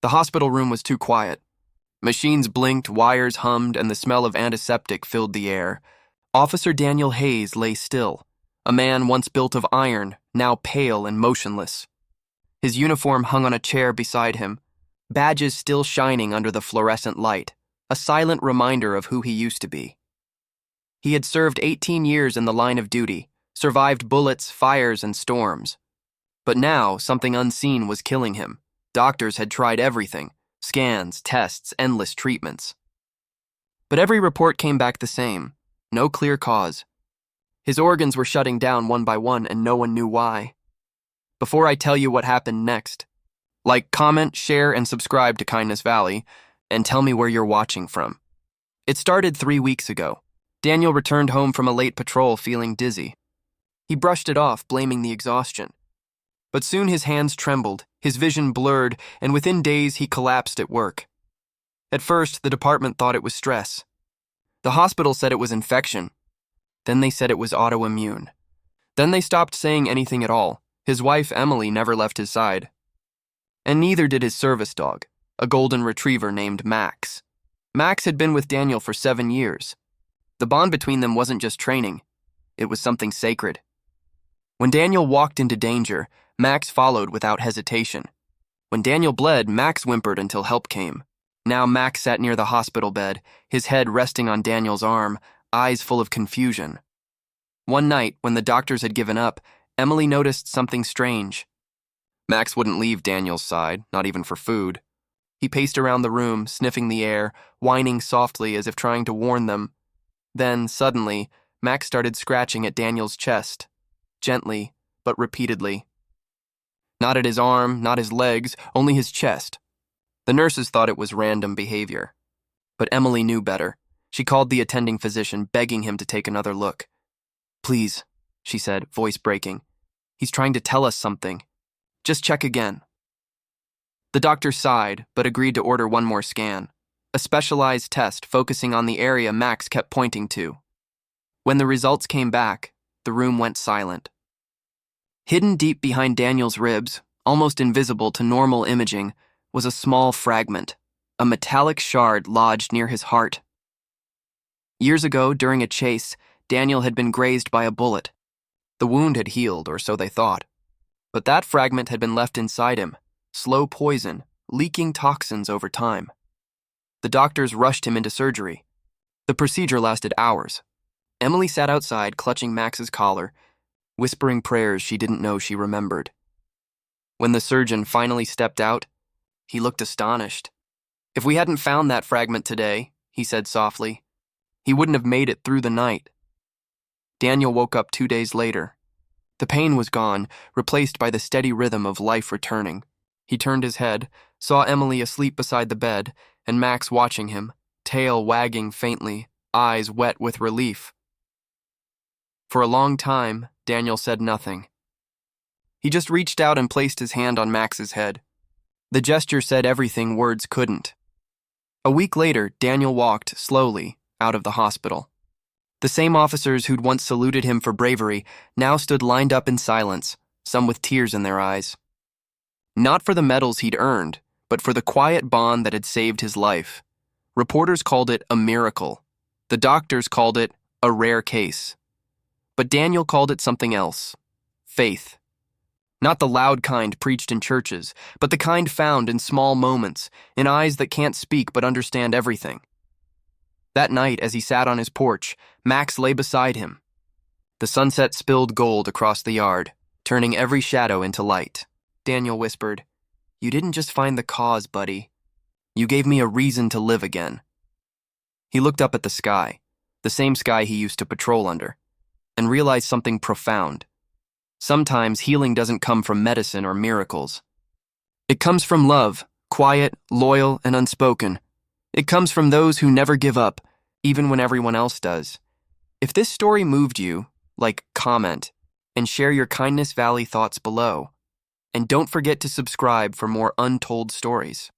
The hospital room was too quiet. Machines blinked, wires hummed, and the smell of antiseptic filled the air. Officer Daniel Hayes lay still, a man once built of iron, now pale and motionless. His uniform hung on a chair beside him, badges still shining under the fluorescent light, a silent reminder of who he used to be. He had served 18 years in the line of duty, survived bullets, fires, and storms. But now, something unseen was killing him. Doctors had tried everything: scans, tests, endless treatments. But every report came back the same: no clear cause. His organs were shutting down one by one, and no one knew why. Before I tell you what happened next, like, comment, share, and subscribe to Kindness Valley, and tell me where you're watching from. It started 3 weeks ago. Daniel returned home from a late patrol feeling dizzy. He brushed it off, blaming the exhaustion. But soon his hands trembled, his vision blurred, and within days he collapsed at work. At first, the department thought it was stress. The hospital said it was infection. Then they said it was autoimmune. Then they stopped saying anything at all. His wife, Emily, never left his side. And neither did his service dog, a golden retriever named Max. Max had been with Daniel for 7 years. The bond between them wasn't just training. It was something sacred. When Daniel walked into danger, Max followed without hesitation. When Daniel bled, Max whimpered until help came. Now Max sat near the hospital bed, his head resting on Daniel's arm, eyes full of confusion. One night, when the doctors had given up, Emily noticed something strange. Max wouldn't leave Daniel's side, not even for food. He paced around the room, sniffing the air, whining softly as if trying to warn them. Then, suddenly, Max started scratching at Daniel's chest, gently, but repeatedly. Not at his arm, not his legs, only his chest. The nurses thought it was random behavior. But Emily knew better. She called the attending physician, begging him to take another look. "Please," she said, voice breaking. "He's trying to tell us something. Just check again." The doctor sighed, but agreed to order one more scan, a specialized test focusing on the area Max kept pointing to. When the results came back, the room went silent. Hidden deep behind Daniel's ribs, almost invisible to normal imaging, was a small fragment, a metallic shard lodged near his heart. Years ago, during a chase, Daniel had been grazed by a bullet. The wound had healed, or so they thought. But that fragment had been left inside him, slow poison, leaking toxins over time. The doctors rushed him into surgery. The procedure lasted hours. Emily sat outside, clutching Max's collar, whispering prayers she didn't know she remembered. When the surgeon finally stepped out, he looked astonished. "If we hadn't found that fragment today," he said softly, "he wouldn't have made it through the night." Daniel woke up 2 days later. The pain was gone, replaced by the steady rhythm of life returning. He turned his head, saw Emily asleep beside the bed, and Max watching him, tail wagging faintly, eyes wet with relief. For a long time, Daniel said nothing. He just reached out and placed his hand on Max's head. The gesture said everything words couldn't. A week later, Daniel walked, slowly, out of the hospital. The same officers who'd once saluted him for bravery now stood lined up in silence, some with tears in their eyes. Not for the medals he'd earned, but for the quiet bond that had saved his life. Reporters called it a miracle. The doctors called it a rare case. But Daniel called it something else: faith. Not the loud kind preached in churches, but the kind found in small moments, in eyes that can't speak but understand everything. That night, as he sat on his porch, Max lay beside him. The sunset spilled gold across the yard, turning every shadow into light. Daniel whispered, "You didn't just find the cause, buddy. You gave me a reason to live again." He looked up at the sky, the same sky he used to patrol under, and realized something profound. Sometimes healing doesn't come from medicine or miracles. It comes from love, quiet, loyal, and unspoken. It comes from those who never give up, even when everyone else does. If this story moved you, comment, and share your Kindness Valley thoughts below. And don't forget to subscribe for more untold stories.